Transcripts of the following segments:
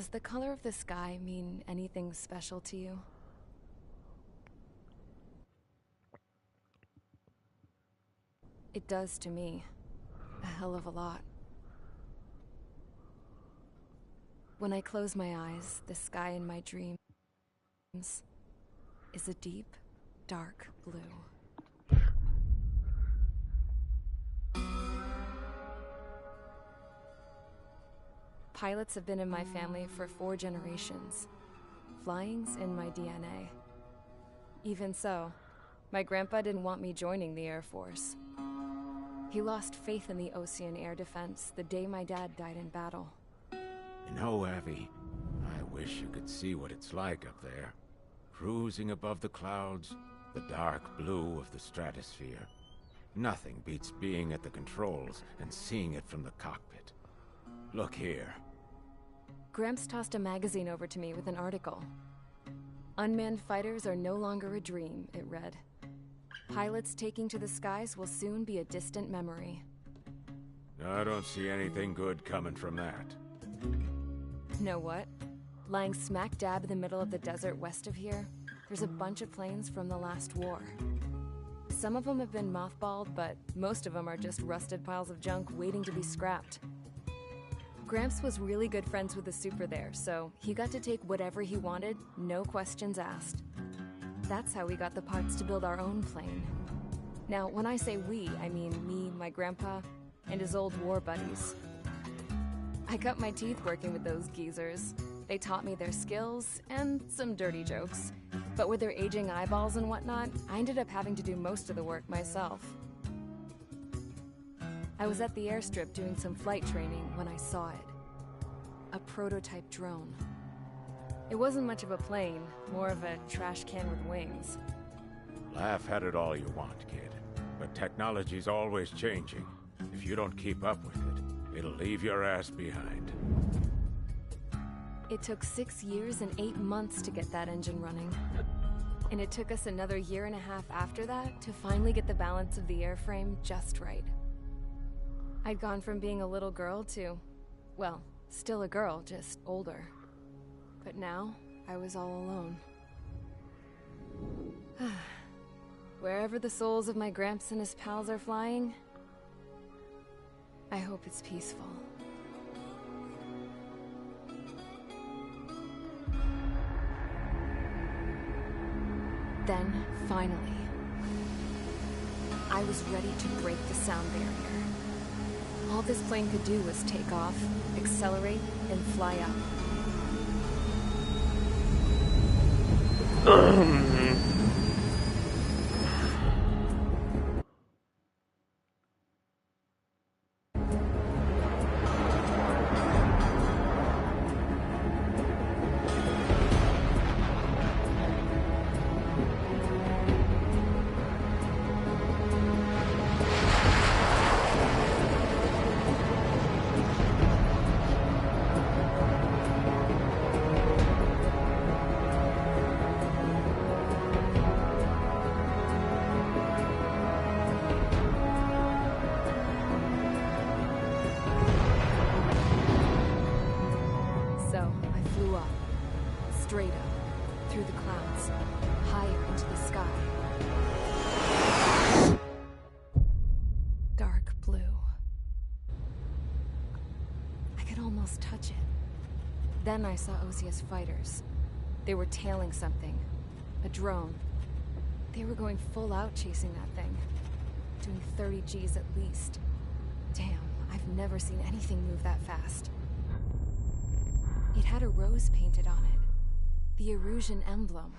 Does the color of the sky mean anything special to you? It does to me. A hell of a lot. When I close my eyes, the sky in my dreams is a deep, dark blue. Pilots have been in my family for 4 generations. Flying's in my DNA. Even so, my grandpa didn't want me joining the Air Force. He lost faith in the Ocean Air Defense the day my dad died in battle. You know, Abby, I wish you could see what it's like up there. Cruising above the clouds, the dark blue of the stratosphere. Nothing beats being at the controls and seeing it from the cockpit. Look here. Gramps tossed a magazine over to me with an article. Unmanned fighters are no longer a dream, it read. Pilots taking to the skies will soon be a distant memory. I don't see anything good coming from that. Know what? Lying smack dab in the middle of the desert west of here, there's a bunch of planes from the last war. Some of them have been mothballed, but most of them are just rusted piles of junk waiting to be scrapped. Gramps was really good friends with the super there, so he got to take whatever he wanted, no questions asked. That's how we got the parts to build our own plane. Now, when I say we, I mean me, my grandpa, and his old war buddies. I cut my teeth working with those geezers. They taught me their skills, and some dirty jokes. But with their aging eyeballs and whatnot, I ended up having to do most of the work myself. I was at the airstrip doing some flight training when I saw it. A prototype drone. It wasn't much of a plane, more of a trash can with wings. Laugh at it all you want, kid. But technology's always changing. If you don't keep up with it, it'll leave your ass behind. It took 6 years and 8 months to get that engine running. And it took us another 1.5 years after that to finally get the balance of the airframe just right. I'd gone from being a little girl to, well, still a girl, just older. But now, I was all alone. Wherever the souls of my Gramps and his pals are flying, I hope it's peaceful. Then, finally, I was ready to break the sound barrier. All this plane could do was take off, accelerate, and fly up. Straight up, through the clouds, higher into the sky. Dark blue. I could almost touch it. Then I saw Osia's fighters. They were tailing something. A drone. They were going full out chasing that thing. Doing 30 Gs at least. Damn, I've never seen anything move that fast. It had a rose painted on it. The Erusian emblem.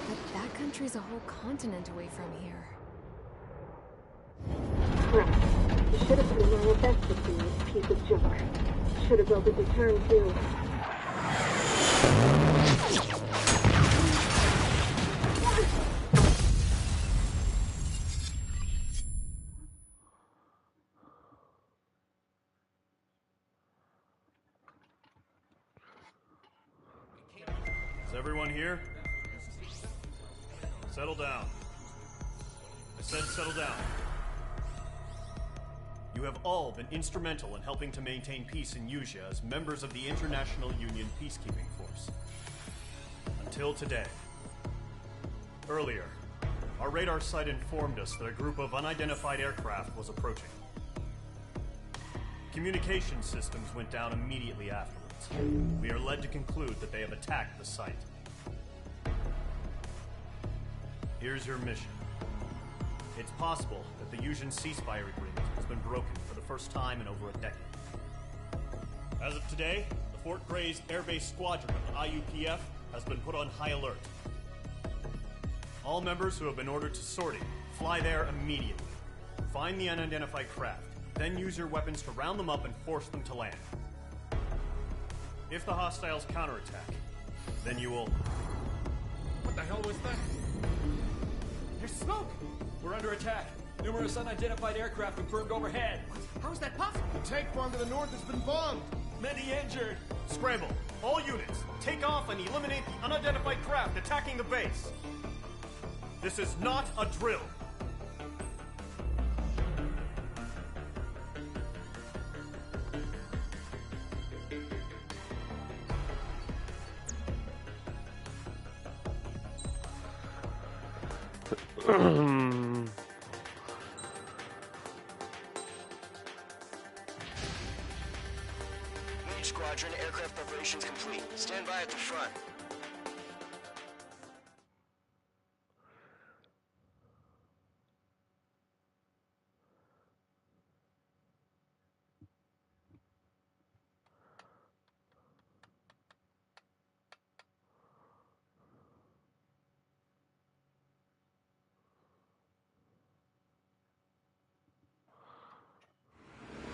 But that country's a whole continent away from here. Right. You should have put in your best to see this piece of junk. Should have built a deterrent too. Is everyone here? Settle down. I said settle down. You have all been instrumental in helping to maintain peace in Usea as members of the International Union Peacekeeping Force. Until today. Earlier, our radar site informed us that a group of unidentified aircraft was approaching. Communication systems went down immediately afterwards. We are led to conclude that they have attacked the site. Here's your mission. It's possible that the Usean ceasefire agreement has been broken for the first time in over a decade. As of today, the Fort Gray's Air Base Squadron of the IUPF has been put on high alert. All members who have been ordered to sortie, fly there immediately. Find the unidentified craft, then use your weapons to round them up and force them to land. If the hostiles counterattack, then you will... What the hell was that? There's smoke! We're under attack. Numerous unidentified aircraft confirmed overhead. How is that possible? The tank farm to the north has been bombed. Many injured. Scramble! All units, take off and eliminate the unidentified craft attacking the base! This is not a drill! Squadron, aircraft preparations complete. Stand by at the front.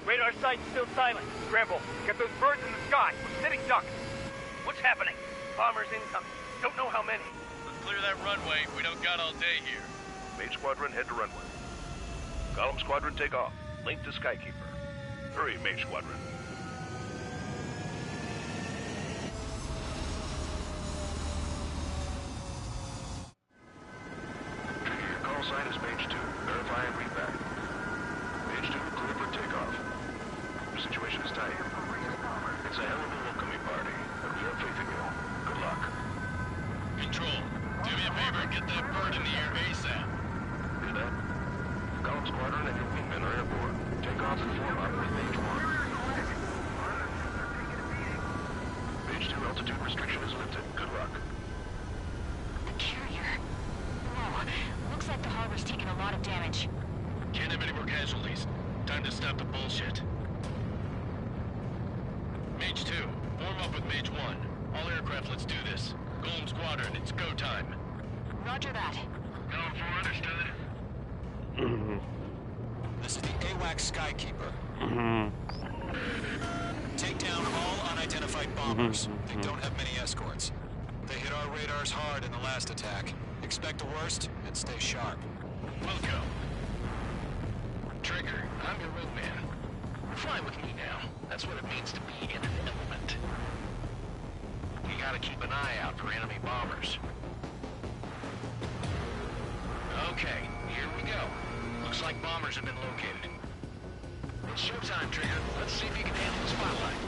Radar site's still silent. Scramble. Get those birds in the sky. We're sitting ducks. What's happening? Bombers incoming. Don't know how many. Let's clear that runway. We don't got all day here. Mage Squadron, head to runway. Column Squadron, take off. Link to Skykeeper. Hurry, Mage Squadron. Trigger, your call sign is Mage 2. Verify and read back. Mage 2, clear for takeoff. Your situation is tight. It's a hell of a welcoming party, but we have faith in you. Good luck. Control, do me a favor and get that bird in the air ASAP. Hear that? Column Squadron and your wingmen are airborne. Take off and form up with Mage 1. Mage 2, altitude restriction is lifted. Good luck. The carrier? No. Looks like the harbor's taken a lot of damage. Can't have any more casualties. Time to stop the bullshit. Mage 2, form up with Mage 1. All aircraft, let's do this. Golem Squadron, it's go time. Roger that. Going for understood. This is the AWACS Skykeeper. Take down all unidentified bombers. They don't have many escorts. They hit our radars hard in the last attack. Expect the worst and stay sharp. We'll go. Trigger, I'm your wingman. Fly with me now. That's what it means to be in an element. You gotta keep an eye out for enemy bombers. Okay, here we go. Looks like bombers have been located. It's showtime, Trigger. Let's see if you can handle the spotlight.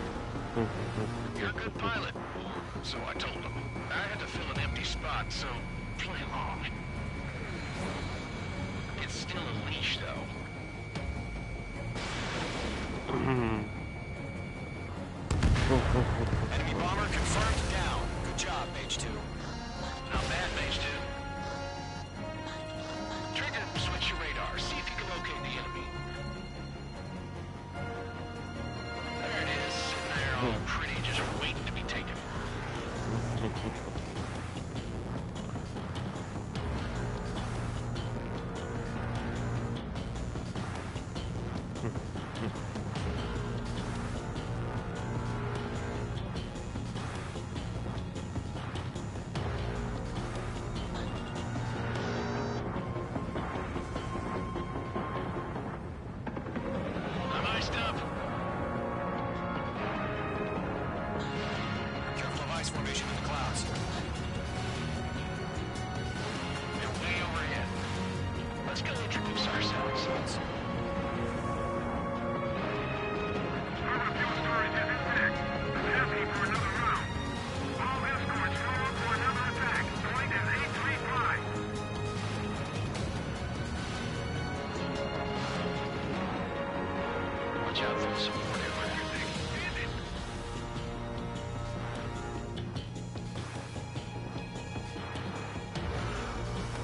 You're a good pilot. So I told him. I had to fill an empty spot, so play along. It's still a leash, though. Enemy bomber confirmed down. Good job, Mage 2. Not bad, Mage 2. Trigger, switch your radar. See if you can locate the enemy. There it is, sitting there all pretty, just waiting to be taken. I'm iced up. Careful of ice formation in the clouds. They're way overhead. Let's go introduce ourselves.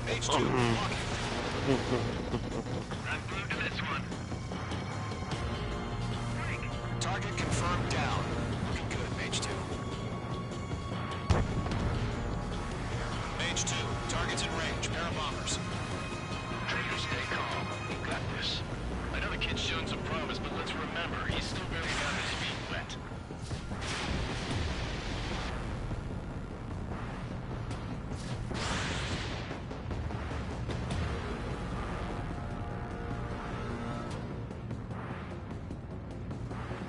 Page 2, walking. I'm glued to this one. Target confirmed down. Looking good, Mage 2. Mage 2, target's in range. Pair of bombers. Trigger, stay calm. You got this. I know the kid's shown some promise, but let's remember, he's still barely got his feet wet.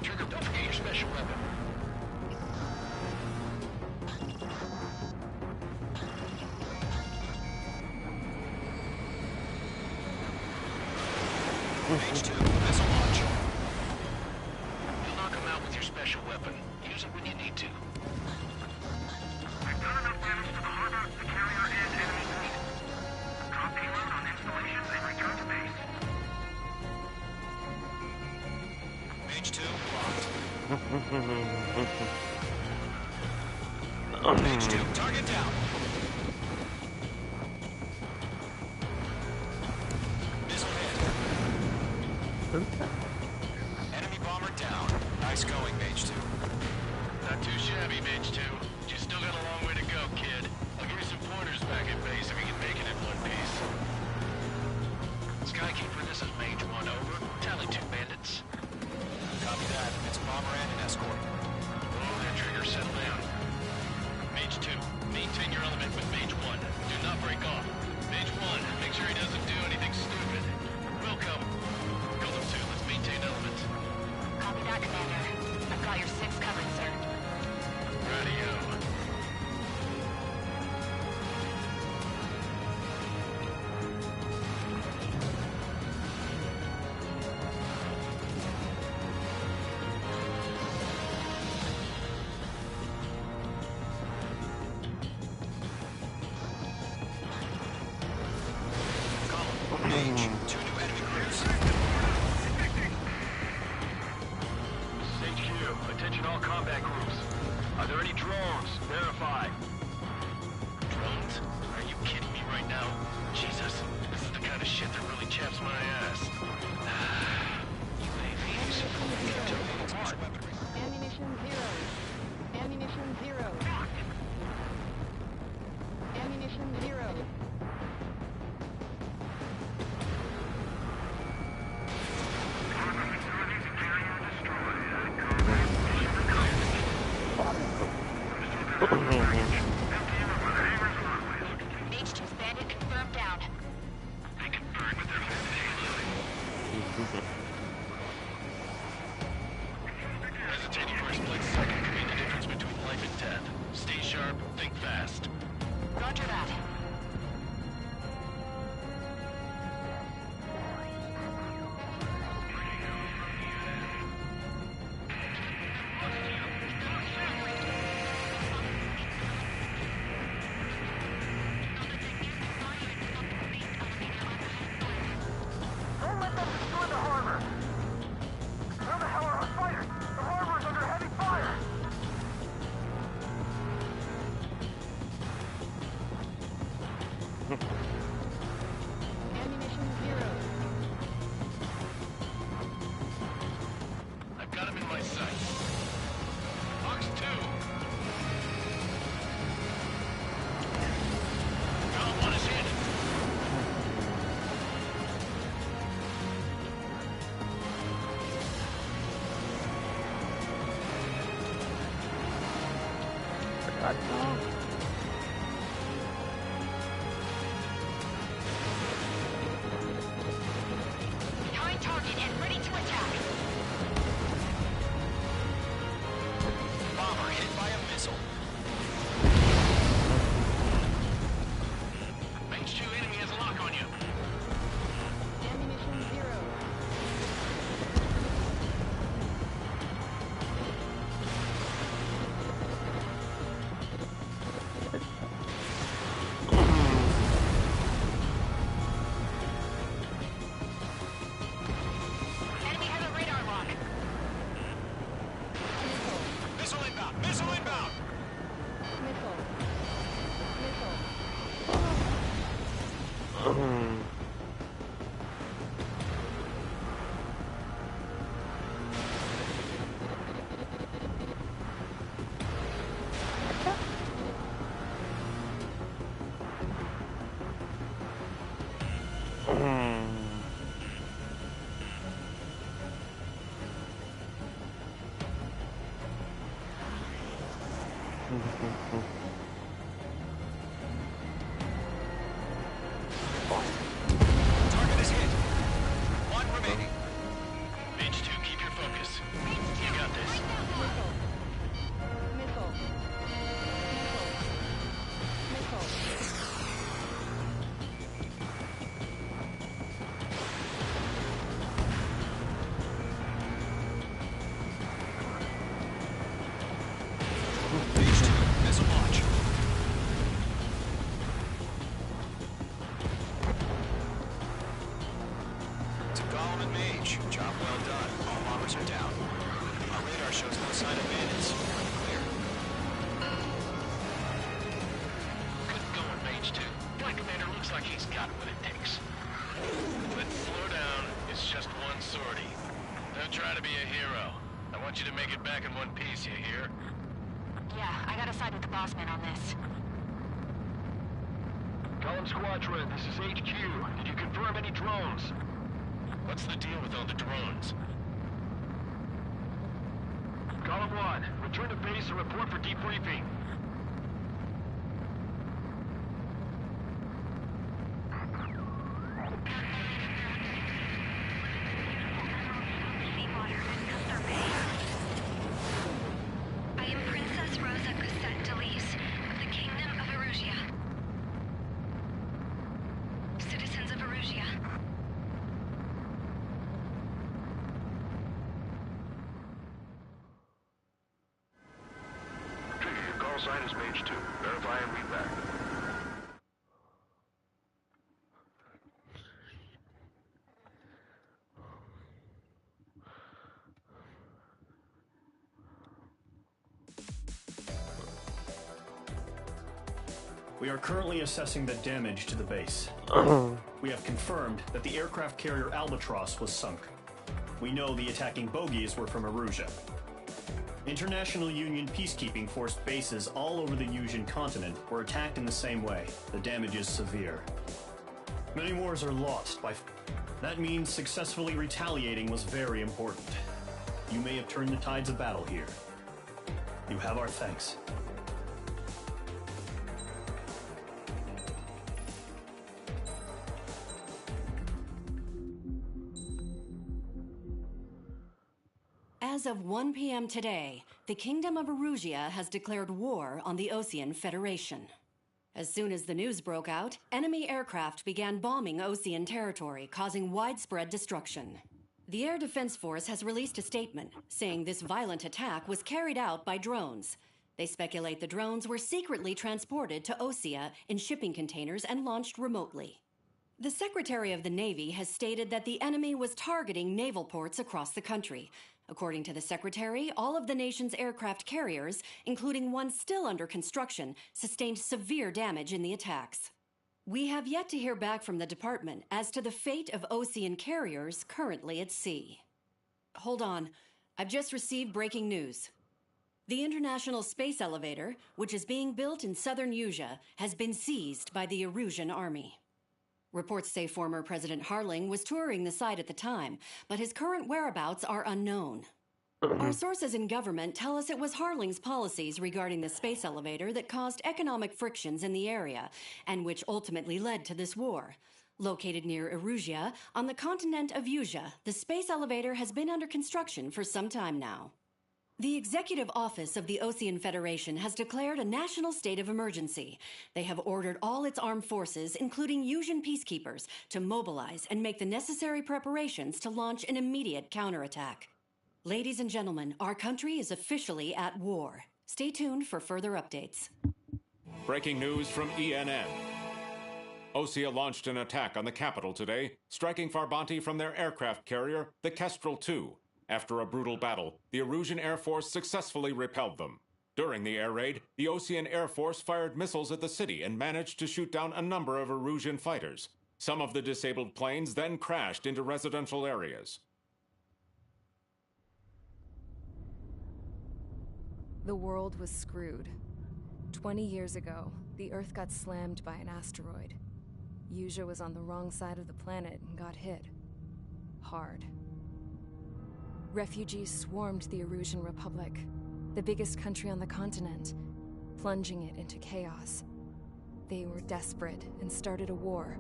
Trigger, don't forget your special weapon. Mage 2, missile launch. You'll knock him out with your special weapon. Use it when you need to. I've done enough damage to the harbor, the carrier, and enemy fleet. Drop payload on installation and return to base. Mage 2, locked. Mage 2, target down. Missile hit. Enemy bomber down. Nice going, Mage 2. Not too shabby, Mage 2. You still got a long way to go, kid. I'll give you some pointers back at base if you can make it in one piece. Skykeeper, this is Mage 1, over. Tally 2 bandits. Copy that. It's a bomber and an escort. Oh, there, Trigger, settle down. Mage 2, maintain your element with Mage 1. Do not break off. Mage 1, make sure he doesn't do anything stupid. We'll come. Golem 2, let's maintain element. Copy that, Commander. I've got your 6 covered, sir. Radio. Mage, 2 new enemy crews. This is HQ. Attention all combat groups. Are there any drones? Verify. Drones? Are you kidding me right now? Jesus, this is the kind of shit that really chaps my ass. UAVs. Ammunition 0. Ammunition 0. Ammunition 0. Mage 2's bandit confirmed down. They can burn with their hesitating first, like second, can mean the difference between life and death. Stay sharp, think fast. Roger that. Don't let them destroy the harbor! Where the hell are our fighters? The harbor is under heavy fire! Ammunition 0. I've got him in my sights. Fox 2! Column 1 is hit. Behind target and ready to attack. Bomber hit by a missile. Mage 2, enemy has a lock on you. Ammunition 0. Target is hit. One remaining. Mage 2, keep your focus. You got this. Missile. Mage 2, missile launch. To Golem and Mage, job well done. All bombers are down. Our radar shows no sign of bandits. Clear. Good going, Mage 2. Flight Commander looks like he's got what it takes. But slow down. It's just one sortie. Don't try to be a hero. I want you to make it back in one piece, you hear? Yeah, I gotta side with the boss man on this. Column Squadron, this is HQ. Did you confirm any drones? What's the deal with all the drones? Column 1, return to base and report for debriefing. I am Princess Rosa Cosette Delise of the Kingdom of Erusia. Citizens of Erusia. Trigger, your call sign is Mage 2. Verify and read back. We are currently assessing the damage to the base. We have confirmed that the aircraft carrier Albatross was sunk. We know the attacking bogies were from Erusia. International Union peacekeeping force bases all over the Yusian continent were attacked in the same way. The damage is severe. Many wars are lost by... That means successfully retaliating was very important. You may have turned the tides of battle here. You have our thanks. As of 1 p.m. today, the Kingdom of Erusia has declared war on the Osean Federation. As soon as the news broke out, enemy aircraft began bombing Osean territory, causing widespread destruction. The Air Defense Force has released a statement saying this violent attack was carried out by drones. They speculate the drones were secretly transported to Osea in shipping containers and launched remotely. The Secretary of the Navy has stated that the enemy was targeting naval ports across the country. According to the Secretary, all of the nation's aircraft carriers, including one still under construction, sustained severe damage in the attacks. We have yet to hear back from the department as to the fate of Osean carriers currently at sea. Hold on, I've just received breaking news. The International Space Elevator, which is being built in southern Yusia, has been seized by the Erusian army. Reports say former President Harling was touring the site at the time, but his current whereabouts are unknown. Our sources in government tell us it was Harling's policies regarding the space elevator that caused economic frictions in the area, and which ultimately led to this war. Located near Erusia, on the continent of Yusia, the space elevator has been under construction for some time now. The Executive Office of the Osean Federation has declared a national state of emergency. They have ordered all its armed forces, including Yusian peacekeepers, to mobilize and make the necessary preparations to launch an immediate counterattack. Ladies and gentlemen, our country is officially at war. Stay tuned for further updates. Breaking news from ENN. Osea launched an attack on the capital today, striking Farbanti from their aircraft carrier, the Kestrel II. After a brutal battle, the Erusian Air Force successfully repelled them. During the air raid, the Osean Air Force fired missiles at the city and managed to shoot down a number of Erusian fighters. Some of the disabled planes then crashed into residential areas. The world was screwed. 20 years ago, the Earth got slammed by an asteroid. Usha was on the wrong side of the planet and got hit. Hard. Refugees swarmed the Erusian Republic, the biggest country on the continent, plunging it into chaos. They were desperate and started a war,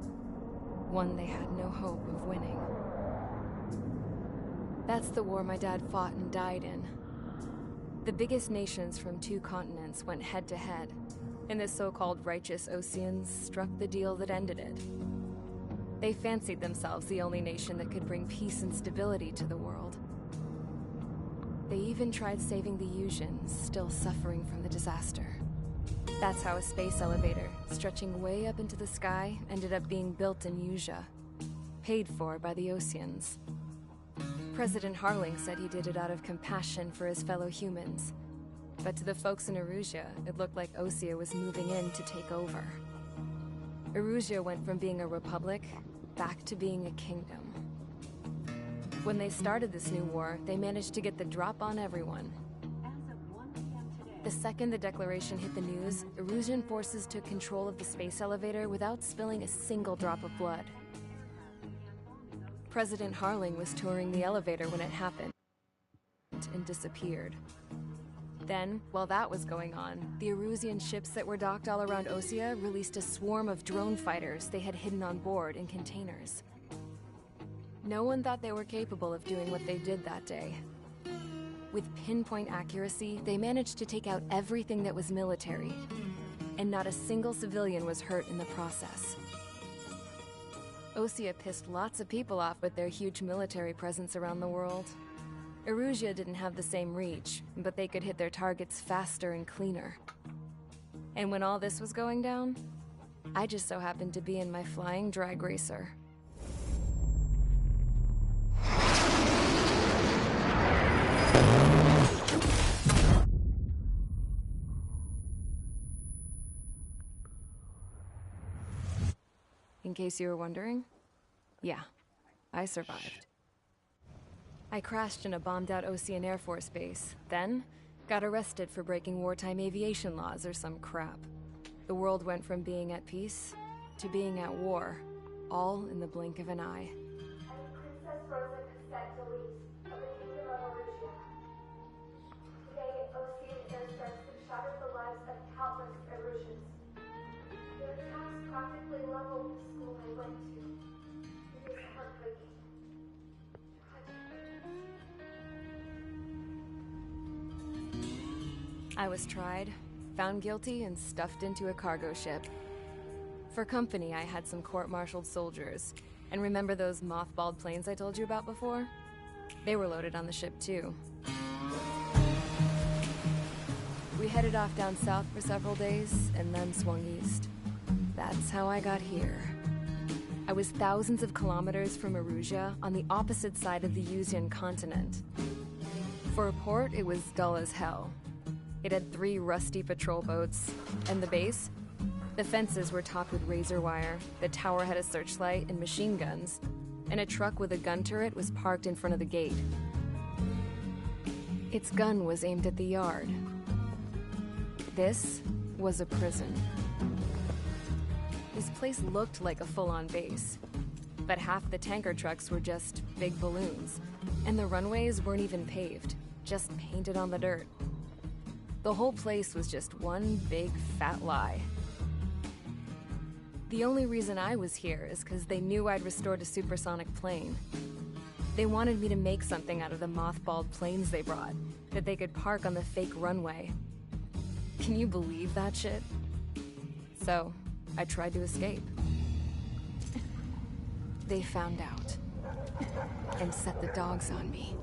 one they had no hope of winning. That's the war my dad fought and died in. The biggest nations from 2 continents went head-to-head, and the so-called righteous Oseans struck the deal that ended it. They fancied themselves the only nation that could bring peace and stability to the world. They even tried saving the Usians, still suffering from the disaster. That's how a space elevator, stretching way up into the sky, ended up being built in Usha, paid for by the Oseans. President Harling said he did it out of compassion for his fellow humans. But to the folks in Erusia, it looked like Osea was moving in to take over. Erusia went from being a republic back to being a kingdom. When they started this new war, they managed to get the drop on everyone. The second the declaration hit the news, Erusian forces took control of the space elevator without spilling a single drop of blood. President Harling was touring the elevator when it happened and disappeared. Then, while that was going on, the Erusian ships that were docked all around Osea released a swarm of drone fighters they had hidden on board in containers. No one thought they were capable of doing what they did that day. With pinpoint accuracy, they managed to take out everything that was military, and not a single civilian was hurt in the process. Osea pissed lots of people off with their huge military presence around the world. Erusia didn't have the same reach, but they could hit their targets faster and cleaner. And when all this was going down, I just so happened to be in my flying drag racer. In case you were wondering, yeah, I survived. I crashed in a bombed-out Osean Air Force base, then got arrested for breaking wartime aviation laws or some crap. The world went from being at peace to being at war, all in the blink of an eye. Princess Rosa Cassette Delise of the Kingdom of Erusia. Today, Osean airstrikes have shattered the lives of countless Erusians. Their attacks practically leveled the school I went to. It is heartbreaking. I was tried, found guilty, and stuffed into a cargo ship. For company, I had some court-martialed soldiers. And remember those mothballed planes I told you about before? They were loaded on the ship, too. We headed off down south for several days, and then swung east. That's how I got here. I was thousands of kilometers from Erusia, on the opposite side of the Usian continent. For a port, it was dull as hell. It had 3 rusty patrol boats, and the base? The fences were topped with razor wire, the tower had a searchlight and machine guns, and a truck with a gun turret was parked in front of the gate. Its gun was aimed at the yard. This was a prison. This place looked like a full-on base, but half the tanker trucks were just big balloons, and the runways weren't even paved, just painted on the dirt. The whole place was just one big fat lie. The only reason I was here is because they knew I'd restored a supersonic plane. They wanted me to make something out of the mothballed planes they brought, that they could park on the fake runway. Can you believe that shit? So, I tried to escape. They found out, and set the dogs on me.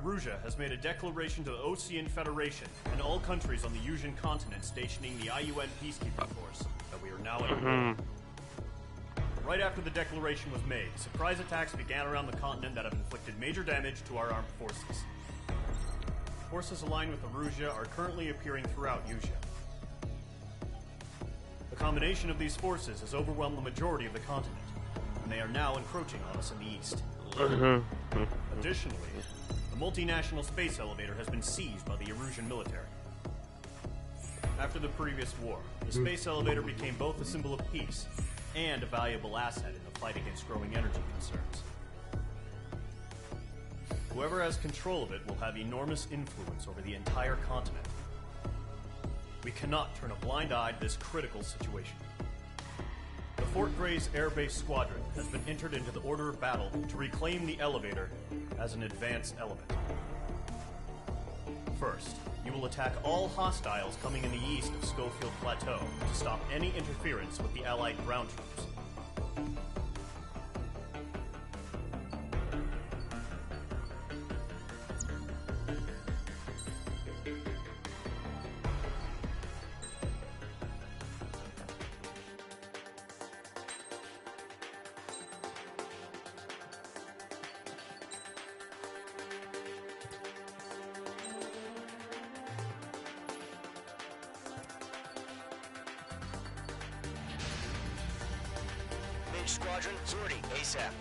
Erusia has made a declaration to the Ocean Federation and all countries on the Yusian continent stationing the IUN peacekeeping force that we are now in war. Right after the declaration was made, surprise attacks began around the continent that have inflicted major damage to our armed forces. Forces aligned with Erusia are currently appearing throughout Yusia. The combination of these forces has overwhelmed the majority of the continent, and they are now encroaching on us in the east. Additionally, the multinational space elevator has been seized by the Erusian military. After the previous war, the space elevator became both a symbol of peace and a valuable asset in the fight against growing energy concerns. Whoever has control of it will have enormous influence over the entire continent. We cannot turn a blind eye to this critical situation. The Fort Gray's Air Base Squadron has been entered into the order of battle to reclaim the elevator as an advance element. First, you will attack all hostiles coming in the east of Schofield Plateau to stop any interference with the Allied ground troops. Squadron, sortie, ASAP.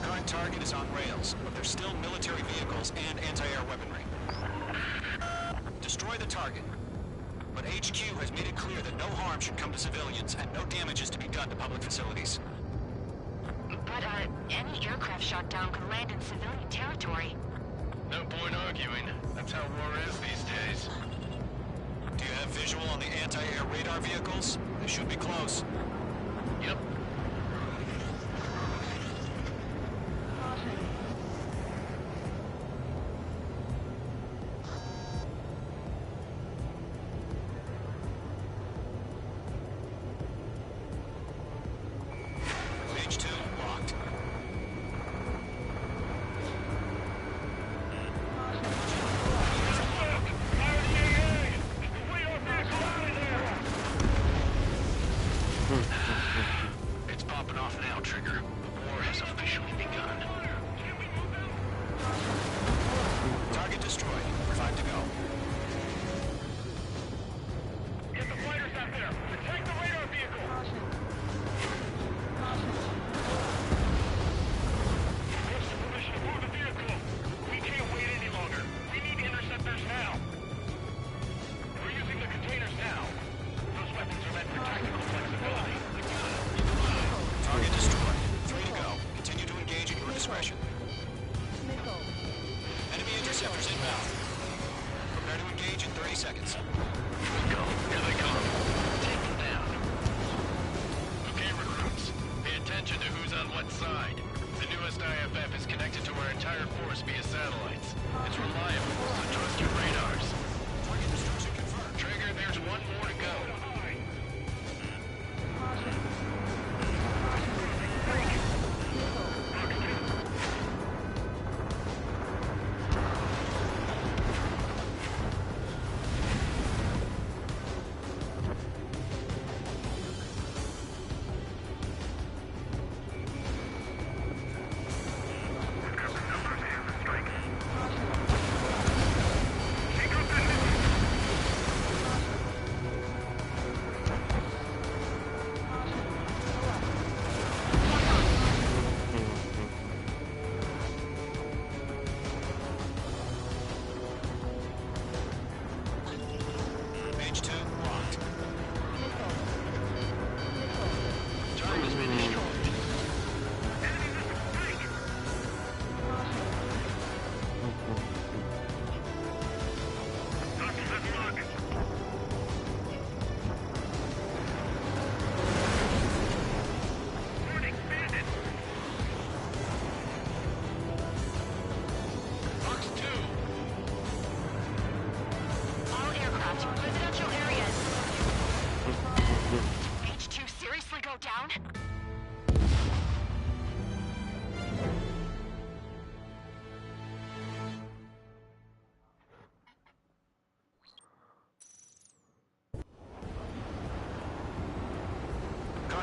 Current target is on rails, but there's still military vehicles and anti-air weaponry. Destroy the target. But HQ has made it clear that no harm should come to civilians and no damage is to be done to public facilities. But, any aircraft shot down could land in civilian territory. No point arguing. That's how war is these days. Do you have visual on the anti-air radar vehicles? They should be close. Yep. Page 2, locked. It's popping off now, Trigger. The war has officially begun. Target destroyed. 5 to go. Get the fighters out there! Protect the radar vehicle! What's the permission to move the vehicle? We can't wait any longer. We need interceptors now. We're using the containers now. Those weapons are meant for tactical flexibility. Target destroyed. 3 to go. Continue to engage at your discretion. Enemy interceptors inbound. Prepare to engage in 30 seconds. Go. Here they come. Take them down. Okay, recruits. Pay attention to who's on what side. The newest IFF is connected to our entire force via satellites. It's reliable, so trust your radars. Target destruction confirmed. Trigger, there's one more to go.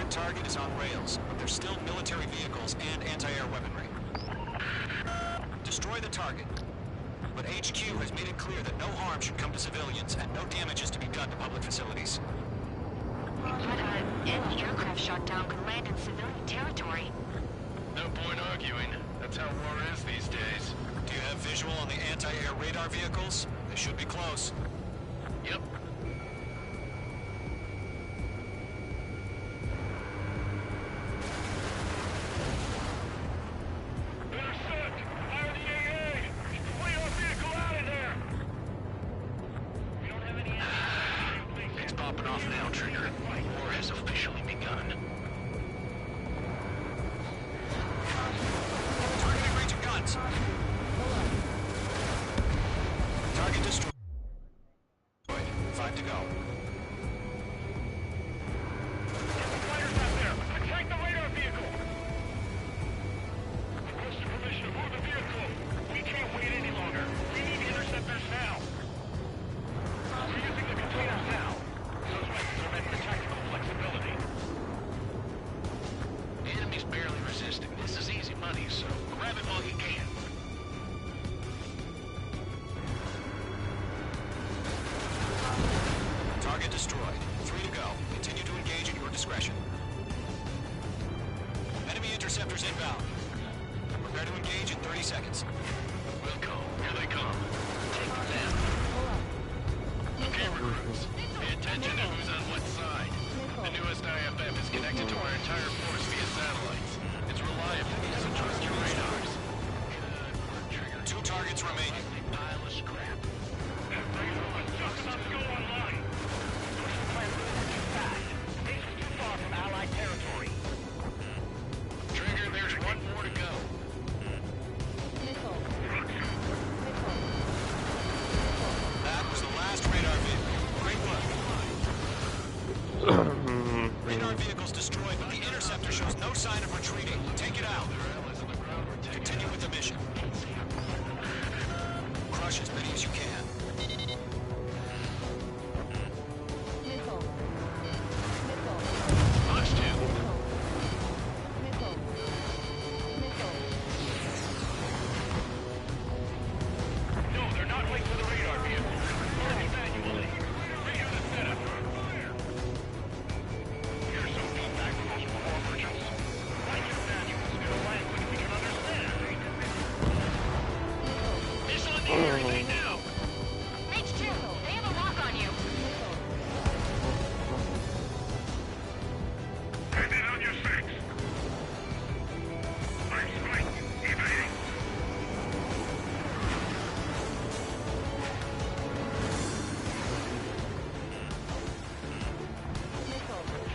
That target is on rails, but there's still military vehicles and anti-air weaponry. Destroy the target. But HQ has made it clear that no harm should come to civilians and no damage is to be done to public facilities. But any aircraft shot down could land in civilian territory. No point arguing. That's how war is these days. Do you have visual on the anti-air radar vehicles? They should be close. Yep. Intercept! Fire the AA! Flee our vehicle out of there! We don't have any ammunition. It's popping off now, Trigger. War has officially begun. Targeting range of guns. Target destroyed. 5 to go. Get the fighters out there! Attack the radar vehicle! Requesting permission to move the vehicle. We can't wait any longer. We need interceptors now. We're using the containers now. Those weapons are meant for tactical flexibility. The enemy's barely resisting. This is easy money, so grab it while you can. Target destroyed. 3 to go. Continue to engage at your discretion. Enemy interceptors inbound. Prepare to engage in 30 seconds. Wilco, here they come. Take them down. Okay, recruits. Pay attention to who's on what side. The newest IFF is connected to our entire force via satellites. It's reliable, so trust your radars. Good work, Trigger. 2 targets remaining. Pile of scrap. That razor was just about to go online. Social plan moving too fast. This is too far from Allied territory. Trigger, there's one more to go. That was the last radar vehicle. Great work. Radar vehicle's destroyed, but the interceptor shows no sign of retreating. Take it out. Continue with the mission. Crush as many as you can. Box 2. No, they're not linked to the radar vehicle. Only manually. Redo the setup. Here's some feedback from those war merchants. Write your manuals in a language we can understand. Missile in the air, anything now? H2, they have a lock on you. Hand it on your six. Right strike. Evading.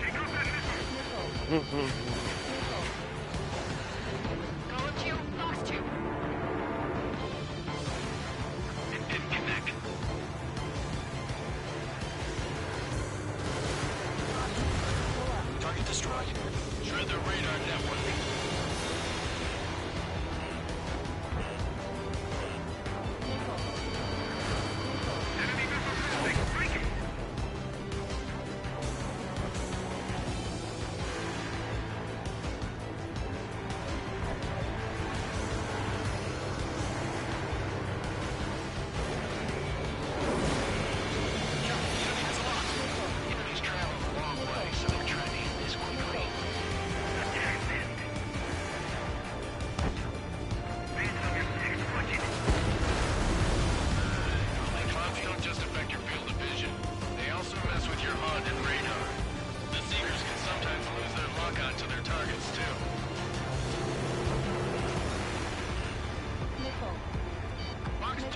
Take out that missile. Go to Fox 2. It didn't connect. Target destroyed. Shred the radar network. Enemy missile system. Break it. Enemy's traveling a long way, so they're trying to hit this quickly. Clouds don't just affect your field of vision. They also mess with your HUD and radar. The Seekers can sometimes lose their lock onto their targets, too. Box 2.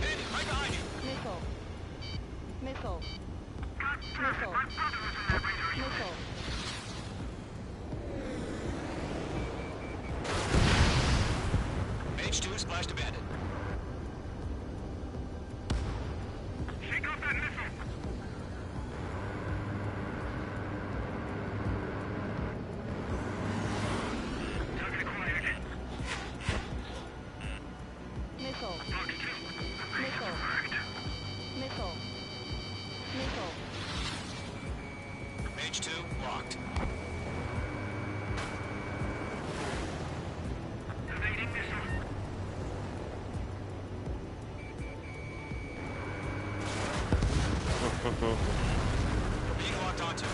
Andy, right behind you. H2 splashed a bandit. Take out that missile. Page 2, locked. Evading missile. Being locked onto.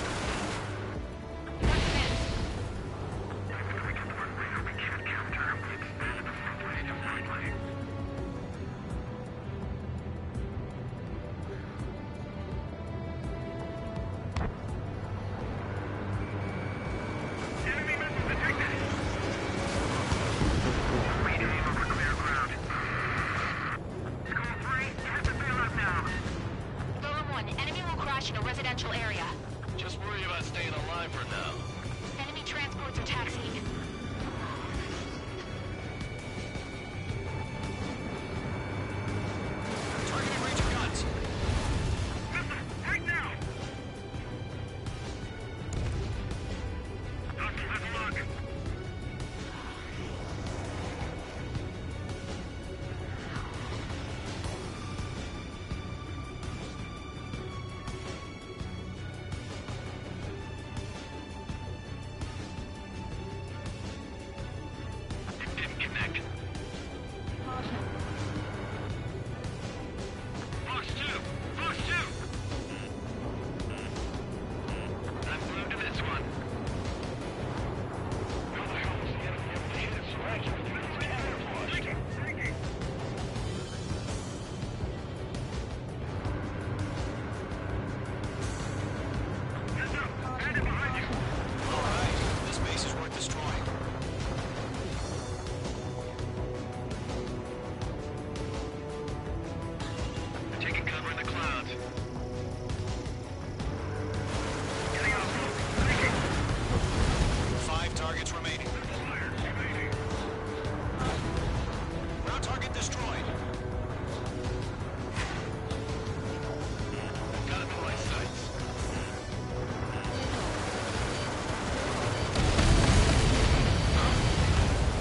In a residential area. Just worry about staying alive for now. Enemy transports are taxiing. Targeting range of guns. Right now! Hostile has a lock. Didn't connect. Fox 2! Fox 2! Let's move to this one. How the hell is the enemy able to hit it so accurately with its camouflage? Thinking. Heads up! Bandit behind you! Alright, this base is worth destroying. Taking cover in the clouds. Getting out of smoke. Thinking. 5 targets remaining. Fire. Evading. Ground target destroyed. Got him in my sights.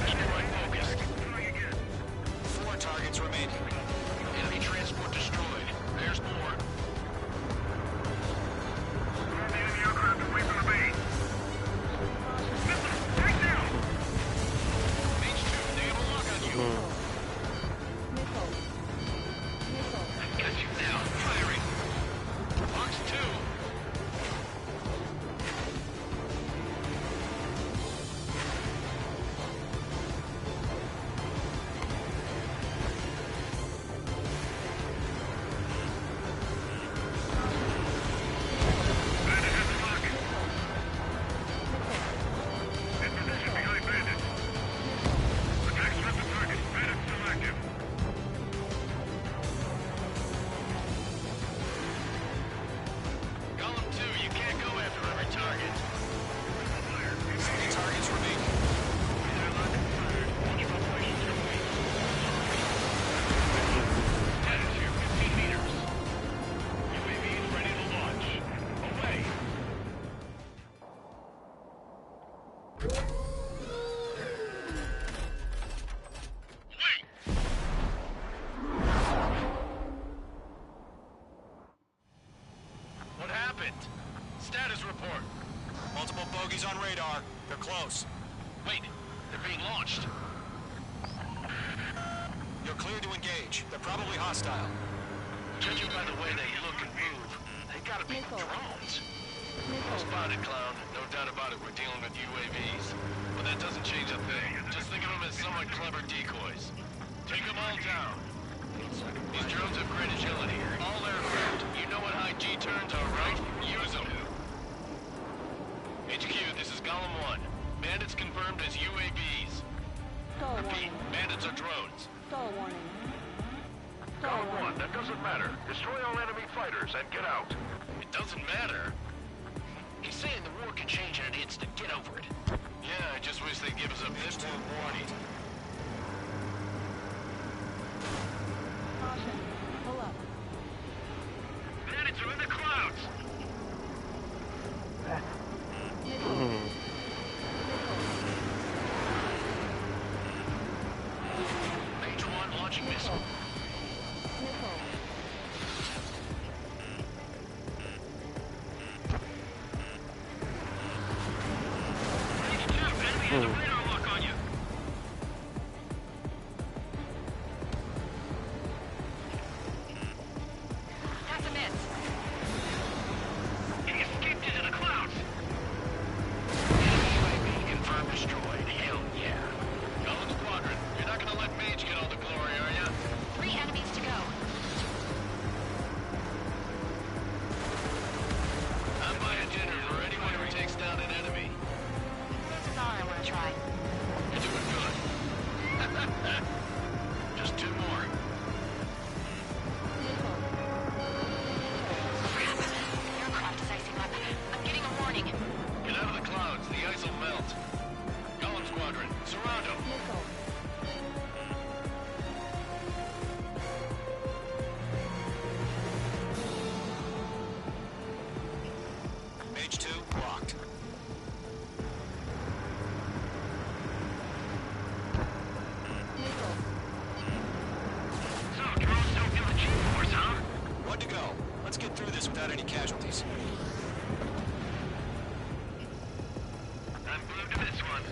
Keep your eye focused. Trying again. 4 targets remaining. Enemy transport destroyed. There's more. Grab the enemy aircraft away from the base. Missile! Take down! Page 2, they have a lock on you. Missile. Got you now. Firing. Fox 2. Bandit has the lock. In position behind Bandit. Attack stripped the target. Bandit still active. Golem 2, you can't go after every target. 3 targets remaining. Launch operations complete. Status here, 15 meters. UAV is ready to launch. Away. Wait! What happened? Status report. Multiple bogeys on radar. They're close. Wait, they're being launched. You're cleared to engage. They're probably hostile. Judging by the way they look and move, they gotta be drones. Spotted, clown. No doubt about it, we're dealing with UAVs. But that doesn't change a thing. Just think of them as somewhat clever decoys. Take them all down. These drones have great agility. All aircraft. You know what high G turns are, right? Use them. HQ, this is Golem 1. Bandits confirmed as UAVs. Stall Repeat, warning. bandits are drones. Stall warning. Golem 1, that doesn't matter. Destroy all enemy fighters and get out. It doesn't matter. He's saying the war can change in an instant. Get over it. Yeah, I just wish they'd give us a bit more warning. Caution. Pull up. Bandits are in the clouds. Page 1 launching missile. has a radar lock on you. That's a miss. He escaped into the clouds. UAV confirmed destroyed. Hell yeah. Golden Squadron, you're not gonna let Mage get all the glory, are ya? 3 enemies to go. I'm by a dinner for anyone who takes down an enemy. This is all I want to try. You're doing good. Just 2 more. Crap. The aircraft is icing up. I'm getting a warning. Get out of the clouds. The ice will melt. Golem Squadron, surround them. Mage 2, locked. So, drones don't feel the G-force, huh? 1 to go. Let's get through this without any casualties. I'm glued to this one.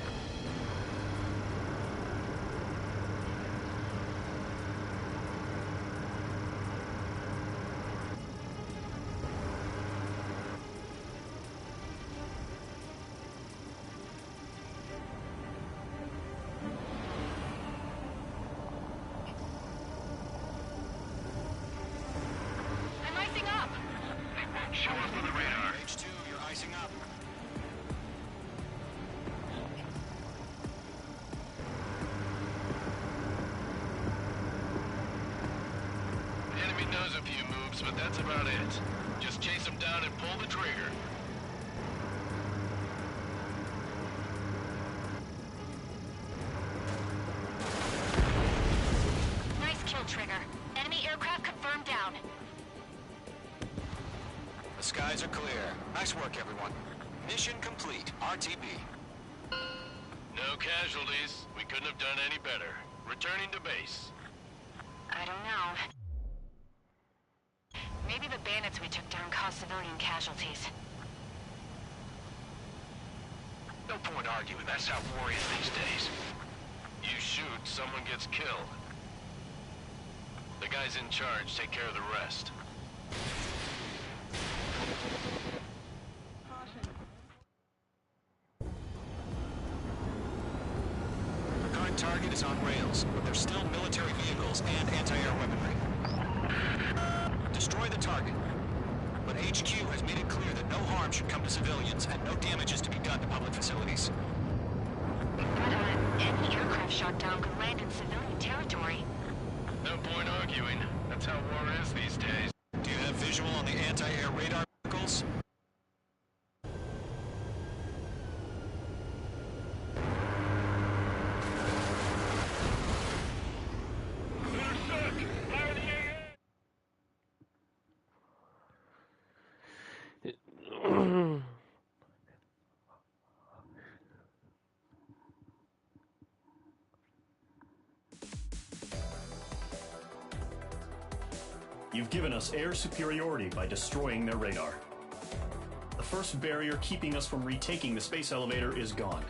I'm icing up. They won't show up on the radar. Mage 2, you're icing up. The enemy knows a few moves, but that's about it. Just chase them down and pull the trigger. Nice kill, Trigger. Enemy aircraft confirmed down. The skies are clear. Nice work, everyone. Mission complete. RTB. No casualties. We couldn't have done any better. Returning to base. I don't know. Maybe the bandits we took down caused civilian casualties. No point arguing. That's how war is these days. You shoot, someone gets killed. The guys in charge take care of the rest. The current target is on rails, but there's still military vehicles and anti-air weaponry. Destroy the target. But HQ has made it clear that no harm should come to civilians and no damage is to be done to public facilities. But any aircraft shot down could land in civilian territory. No point arguing. That's how war is these days. Do you have visual on the anti-air radar vehicles? You've given us air superiority by destroying their radar. The first barrier keeping us from retaking the space elevator is gone.